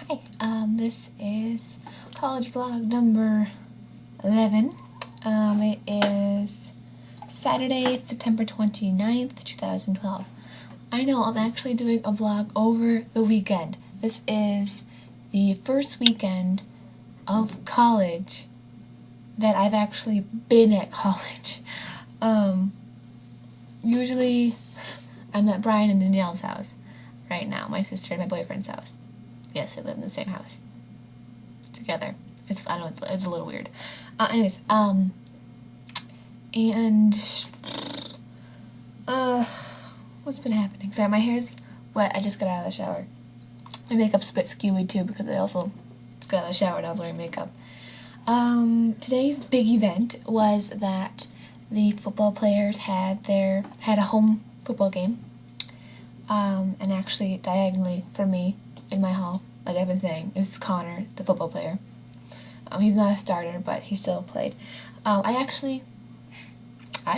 Hi, this is college vlog number 11. It is Saturday, September 29th, 2012. I know I'm actually doing a vlog over the weekend. This is the first weekend of college that I've actually been at college. Usually I'm at Brian and Danielle's house right now, my sister and my boyfriend's house. Yes, they live in the same house together. I know it's a little weird. Anyways, what's been happening? Sorry, my hair's wet. I just got out of the shower. My makeup's a bit skewy too because I also just got out of the shower and I was wearing makeup. Today's big event was that the football players had a home football game. And actually, diagonally from me in my hall, like I've been saying, is Connor, the football player. He's not a starter, but he still played. I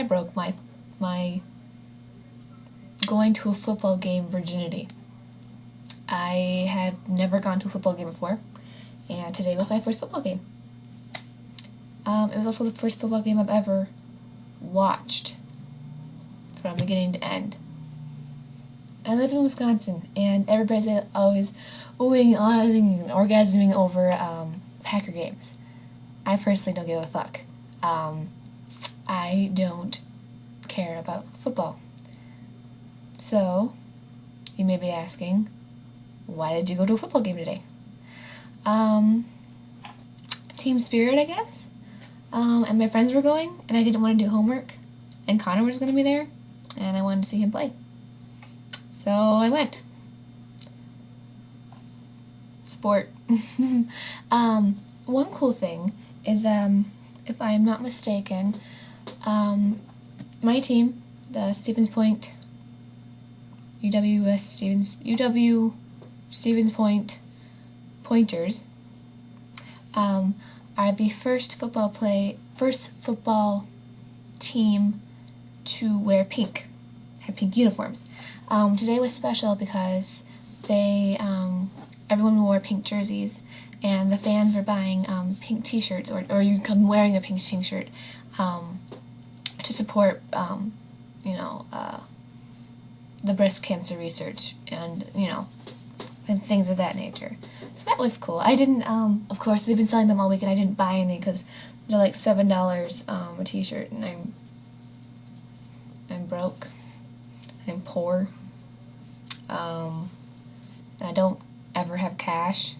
broke my going to a football game virginity. I have never gone to a football game before, and today was my first football game. It was also the first football game I've ever watched from beginning to end. I live in Wisconsin, and everybody's always oohing, ahhing, and orgasming over Packer games. I personally don't give a fuck. I don't care about football. So, you may be asking, why did you go to a football game today? Team spirit, I guess. And my friends were going, and I didn't want to do homework, and Connor was going to be there, and I wanted to see him play. So I went. Sport. One cool thing is, if I'm not mistaken, my team, the Stevens Point, UW Stevens Point Pointers, are the first football team to wear pink, have pink uniforms. Today was special because everyone wore pink jerseys, and the fans were buying pink t-shirts, or you come wearing a pink t-shirt to support, the breast cancer research and things of that nature. So that was cool. I didn't, of course, they've been selling them all week, and I didn't buy any because they're like $7 a t-shirt, and I'm broke. I'm poor. And I don't ever have cash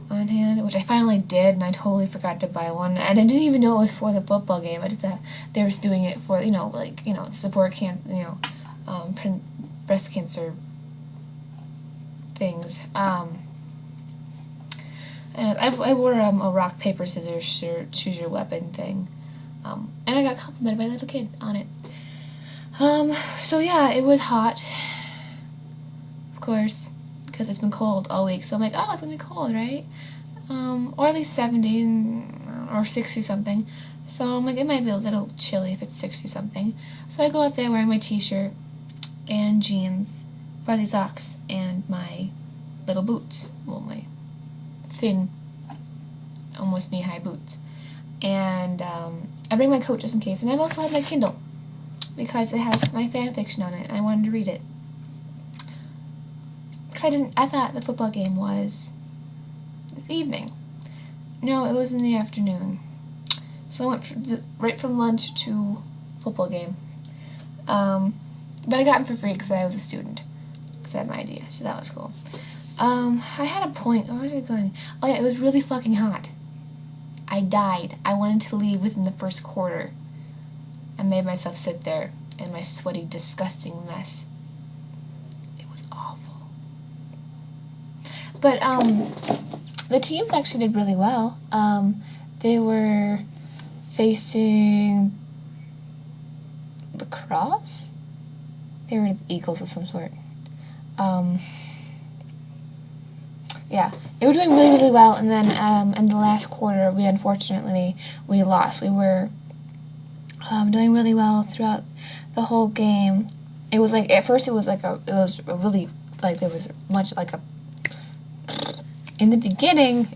on hand, which I finally did, and I totally forgot to buy one. And I didn't even know it was for the football game. I just thought they were doing it for, support breast cancer things. And I wore a rock, paper, scissors, choose your weapon thing. And I got complimented by a little kid on it. So yeah, it was hot, of course, because it's been cold all week, so I'm like, oh, it's gonna be cold, right? Or at least 70 or 60 something, so I'm like, it might be a little chilly if it's 60 something, so I go out there wearing my t-shirt and jeans, fuzzy socks, and my little boots, well, my thin, almost knee-high boots, and I bring my coat just in case, and I've also had my Kindle, because it has my fanfiction on it, and I wanted to read it. Because I thought the football game was this evening. No, it was in the afternoon. So I went right from lunch to football game. But I got them for free because I was a student. Because I had my idea, so that was cool. I had a point. Where was I going? Oh yeah, it was really fucking hot. I died. I wanted to leave within the first quarter. I made myself sit there in my sweaty, disgusting mess. It was awful. But, the teams actually did really well. They were facing lacrosse? They were the Eagles of some sort. Yeah, they were doing really, really well, and then, in the last quarter, we lost. We were doing really well throughout the whole game. It was like, at first it was really, like, there was much like a in the beginning,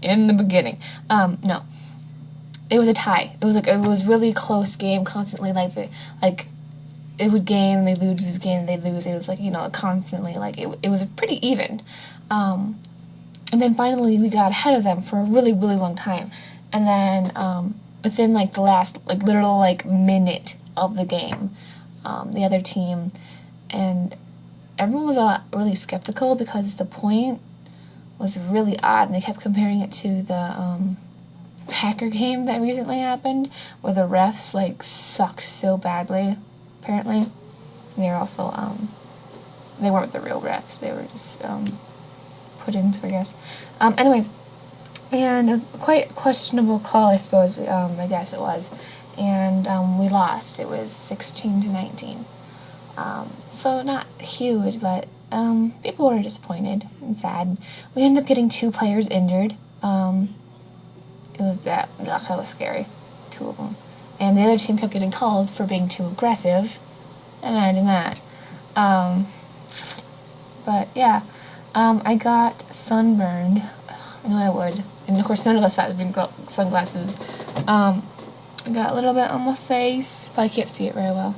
no, it was a tie. It was really close game, constantly, it would gain, they lose, gain, they lose. It was constantly, it was pretty even. And then finally we got ahead of them for a really, really long time. And then within the last literal minute of the game, the other team, and everyone was really skeptical because the point was really odd, and they kept comparing it to the Packer game that recently happened, where the refs sucked so badly. Apparently, they were also they weren't the real refs; they were just put in, I guess. Anyways, and a quite questionable call, I suppose. I guess it was, and we lost. It was 16-19. So not huge, but people were disappointed and sad. We ended up getting 2 players injured. That was scary. 2 of them. And the other team kept getting called for being too aggressive. Imagine that. But yeah, I got sunburned. I knew I would. And of course none of us had sunglasses. I got a little bit on my face, but I can't see it very well.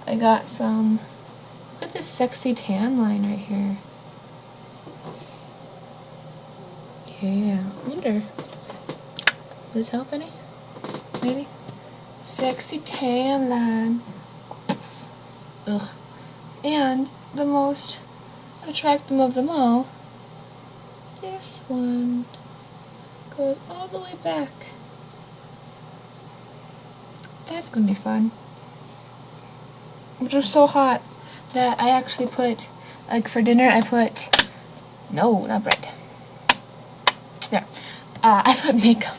I got some, look at this sexy tan line right here. Yeah, I wonder, does this help any? Maybe? Sexy tan line. Ugh. And the most attractive of them all, this one goes all the way back. That's gonna be fun. Which was so hot that I actually put, for dinner, no, not bread. There. I put makeup,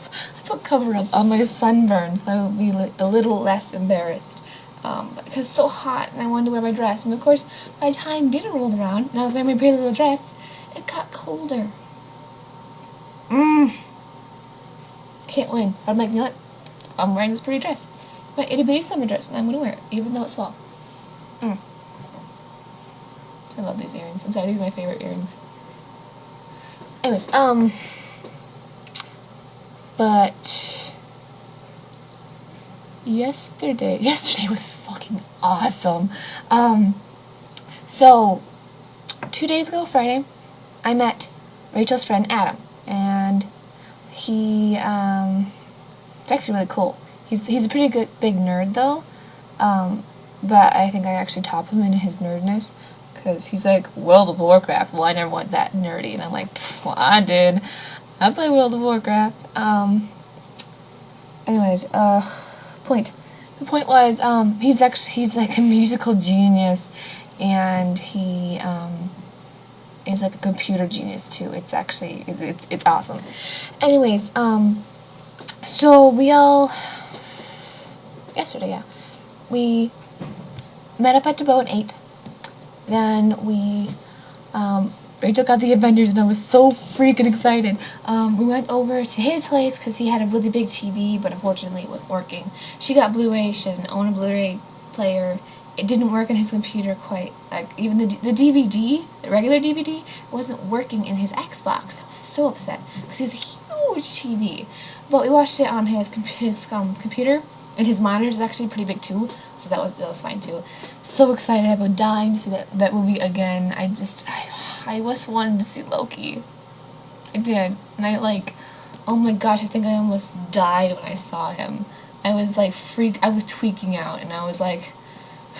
cover-up on my sunburn, so I would be a little less embarrassed. Because it's so hot, and I wanted to wear my dress. And of course, by the time dinner rolled around, and I was wearing my pretty little dress, it got colder. Can't win. But I'm like, you know what? I'm wearing this pretty dress. My itty-bitty summer dress, and I'm going to wear it, even though it's fall. I love these earrings. I'm sorry, these are my favorite earrings. Anyways, but yesterday was fucking awesome. So 2 days ago, Friday, I met Rachel's friend Adam, and he it's actually really cool. He's a pretty good big nerd though, but I think I actually top him in his nerdness, because he's like, World of Warcraft. Well, I never went that nerdy, and I'm like, well, I did. I play World of Warcraft. Anyways, point. The point was, he's like a musical genius, and he is like a computer genius too. It's actually, it's awesome. Anyways, so yesterday, we met up at the boat at 8. Then Rachel got the Avengers, and I was so freaking excited. We went over to his place because he had a really big TV, but unfortunately it wasn't working. She got Blu-ray. She doesn't own a Blu-ray player. It didn't work on his computer quite. Even the DVD, the regular DVD, wasn't working in his Xbox. I was so upset because he has a huge TV. But we watched it on his computer. And his monitor is actually pretty big too, so that was fine too. So excited! I've been dying to see that movie again. I just wanted to see Loki. I did, and oh my gosh! I think I almost died when I saw him. I was I was tweaking out, and I was like,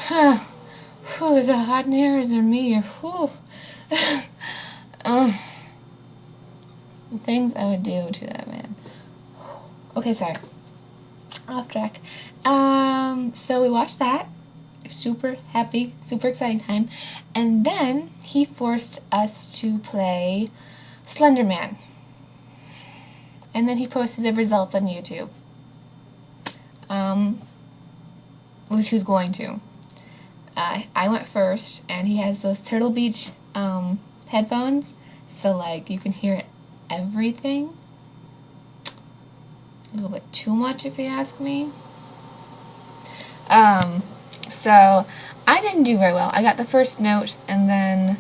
huh, is it hot in here? Is it me? Or the things I would do to that man. Okay, sorry. Off track. So we watched that. Super happy, super exciting time. And then he forced us to play Slender Man. And then he posted the results on YouTube. At least he was going to. I went first, and he has those Turtle Beach headphones, so you can hear everything. A little bit too much, if you ask me. So I didn't do very well. I got the first note, and then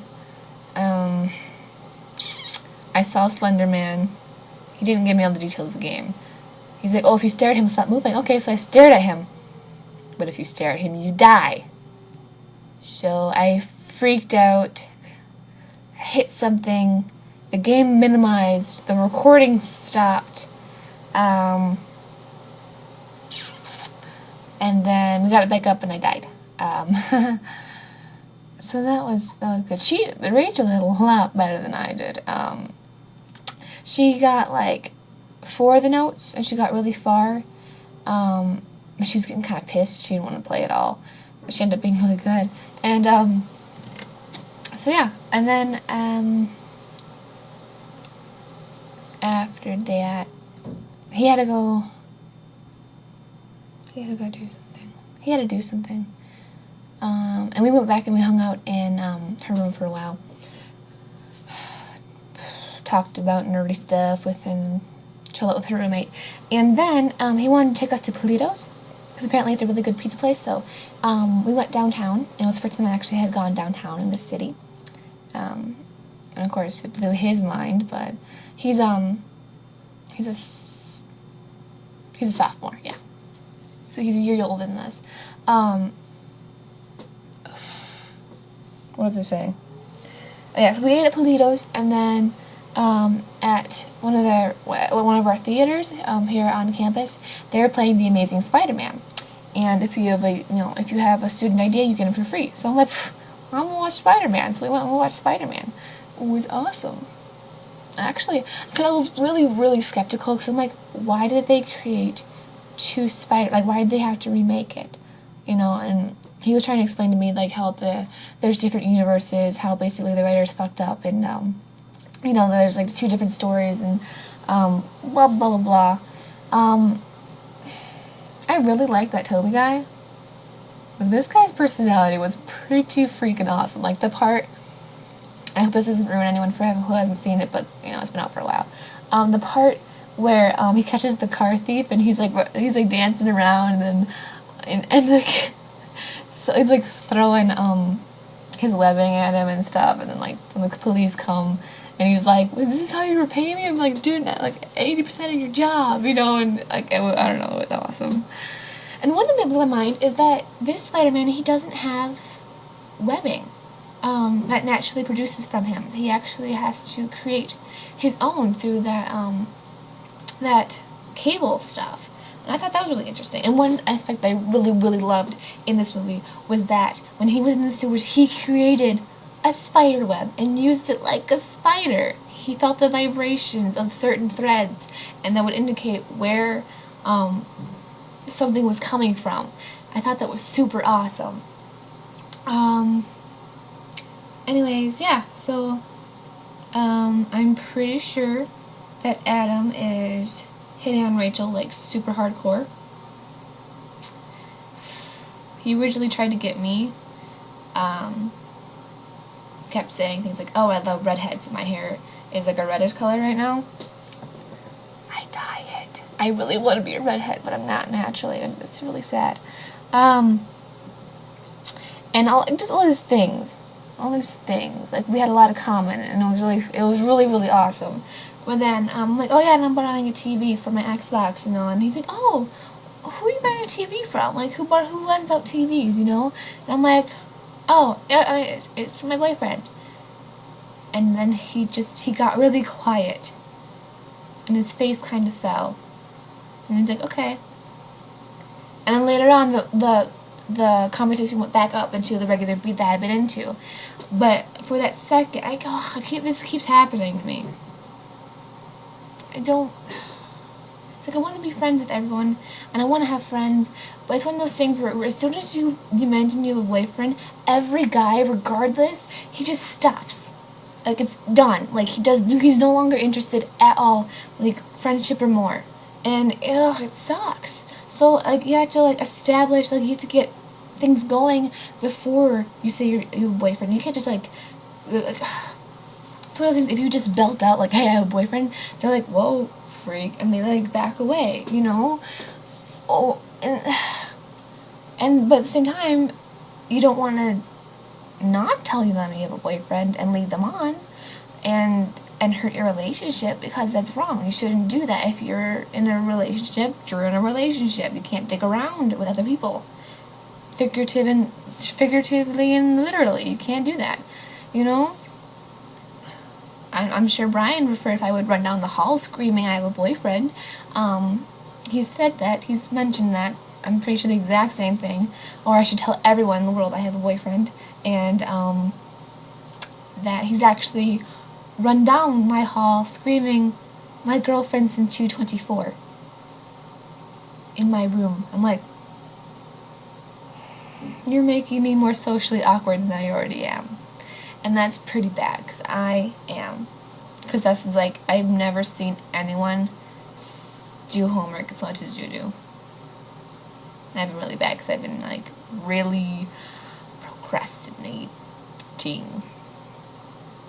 I I saw Slender Man. He didn't give me all the details of the game. He's like, oh, if you stare at him, stop moving. Okay, so I stared at him. But if you stare at him, you die. So I freaked out. I hit something. The game minimized. The recording stopped. And then we got it back up and I died. So that was good. Rachel did a lot better than I did. She got like 4 of the notes and she got really far. But she was getting kind of pissed. She didn't want to play at all. But she ended up being really good. And so yeah. And then after that, he had to go do something. And we went back and we hung out in her room for a while. Talked about nerdy stuff and chill out with her roommate. And then he wanted to take us to Polito's, because apparently it's a really good pizza place. So we went downtown, and it was the first time I actually had gone downtown in this city. And of course it blew his mind, but he's a sophomore, yeah. So he's a year older than us. What was I saying? Yeah, so we ate at Polito's, and then at one of our theaters here on campus, they were playing the Amazing Spiderman. And if you have a student idea, you get it for free. So I'm like, I'm gonna watch Spider-Man. So we went and watched Spider-Man. It was awesome. Actually, because I was really, really skeptical, because I'm like, why did they create 2 why did they have to remake it? And he was trying to explain to me, like, how there's different universes, how basically the writers fucked up, and, there's, like, 2 different stories, and, blah, blah, blah, blah. I really liked that Toby guy. But this guy's personality was pretty freaking awesome. Like, the part, I hope this doesn't ruin anyone for who hasn't seen it, but, it's been out for a while. The part where, he catches the car thief, and he's dancing around, and like, so he's, like, throwing, his webbing at him and stuff, and then, like, when the police come, and he's like, well, this is how you repay me? I'm like, dude, like, 80% of your job, and, like, I don't know, it was awesome. And the one thing that blew my mind is that this Spider-Man, he doesn't have webbing that naturally produces from him. He actually has to create his own through that cable stuff. And I thought that was really interesting. And one aspect that I really, really loved in this movie was that when he was in the sewers, he created a spider web and used it like a spider. He felt the vibrations of certain threads, and that would indicate where something was coming from. I thought that was super awesome. Anyways, yeah, so I'm pretty sure that Adam is hitting on Rachel, like, super hardcore. He originally tried to get me. Kept saying things like, oh, I love redheads. My hair is, like, a reddish color right now. I dye it. I really want to be a redhead, but I'm not naturally, and it's really sad. And all these things. Like, we had a lot in common, and it was really, really awesome. But then, I'm like, oh yeah, and I'm buying a TV for my Xbox, and he's like, oh, who are you buying a TV from? Like, who lends out TVs, And I'm like, oh, it's from my boyfriend. And then he got really quiet, and his face kind of fell. And he's like, okay. And then later on, the conversation went back up into the regular beat that I've been into. But for that second, this keeps happening to me. It's like, I want to be friends with everyone, and I want to have friends, but it's one of those things where as soon as you mention you have a boyfriend, every guy, regardless, he just stops. Like, it's done. Like, he's no longer interested at all, like, friendship or more. And, it sucks. So, like, you have to, like, establish, like, you have to get things going before you say you have a boyfriend. You can't just, like it's one of the things, if you just belt out, like, hey, I have a boyfriend, they're like, whoa, freak, and they, like, back away, Oh, but at the same time, you don't want to not tell them you have a boyfriend and lead them on, and and hurt your relationship, because that's wrong. You shouldn't do that. If you're in a relationship, you're in a relationship. You can't dick around with other people. Figuratively and literally. You can't do that. You know? I'm sure Brian would prefer if I would run down the hall screaming I have a boyfriend. He's said that. He's mentioned that. I'm pretty sure the exact same thing. Or I should tell everyone in the world I have a boyfriend. And, that he's actually run down my hall screaming, "My girlfriend since 224." In my room. I'm like, you're making me more socially awkward than I already am. And that's pretty bad, because I am. Because that's like, I've never seen anyone do homework as much as you do. And I've been really bad, because I've been like, really procrastinating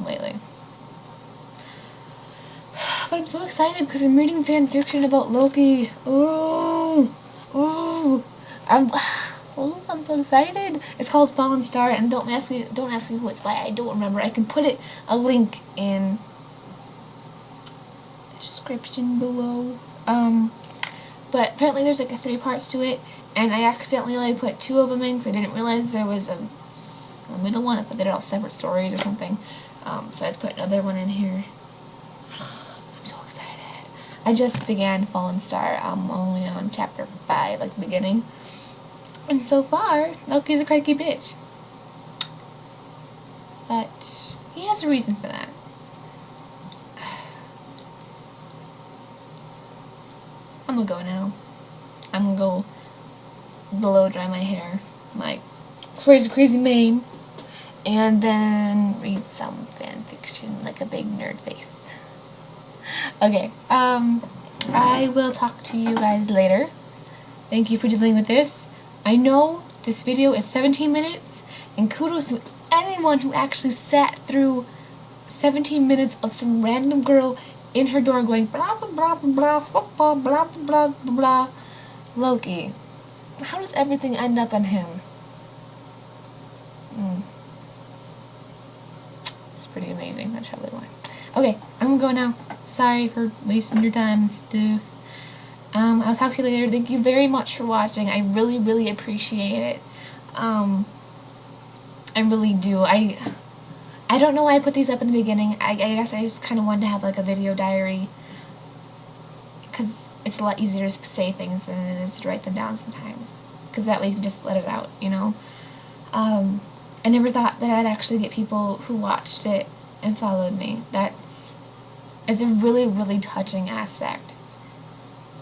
lately. But I'm so excited because I'm reading fan fiction about Loki. I'm so excited. It's called Fallen Star, and don't ask me who it's by. I don't remember. I can put a link in the description below. But apparently there's like 3 parts to it, and I accidentally like put 2 of them in because I didn't realize there was a middle one. I thought they're all separate stories or something. So I had to put another one in here. I'm so excited. I just began Fallen Star. I'm only on chapter 5, like the beginning. And so far, Loki's a cranky bitch. But he has a reason for that. I'm gonna go now. I'm gonna go blow dry my hair, my crazy mane, and then read some fan fiction like a big nerd face. Okay, I will talk to you guys later. Thank you for dealing with this. I know this video is 17 minutes, and kudos to anyone who actually sat through 17 minutes of some random girl in her door going blah blah blah blah blah blah blah blah blah. Loki. How does everything end up on him? It's pretty amazing. That's probably why. Okay, I'm gonna go now. Sorry for wasting your time and stuff. I'll talk to you later. Thank you very much for watching. I really appreciate it. I really do. I don't know why I put these up in the beginning. I guess I just kind of wanted to have like a video diary, because it's a lot easier to say things than it is to write them down sometimes, because that way you can just let it out, you know. I never thought that I'd actually get people who watched it and followed me. It's a really touching aspect.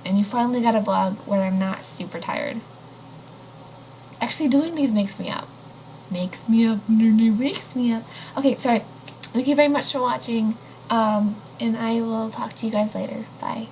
And you finally got a vlog where I'm not super tired. Actually, doing these wakes me up. Okay, sorry. Thank you very much for watching. And I will talk to you guys later. Bye.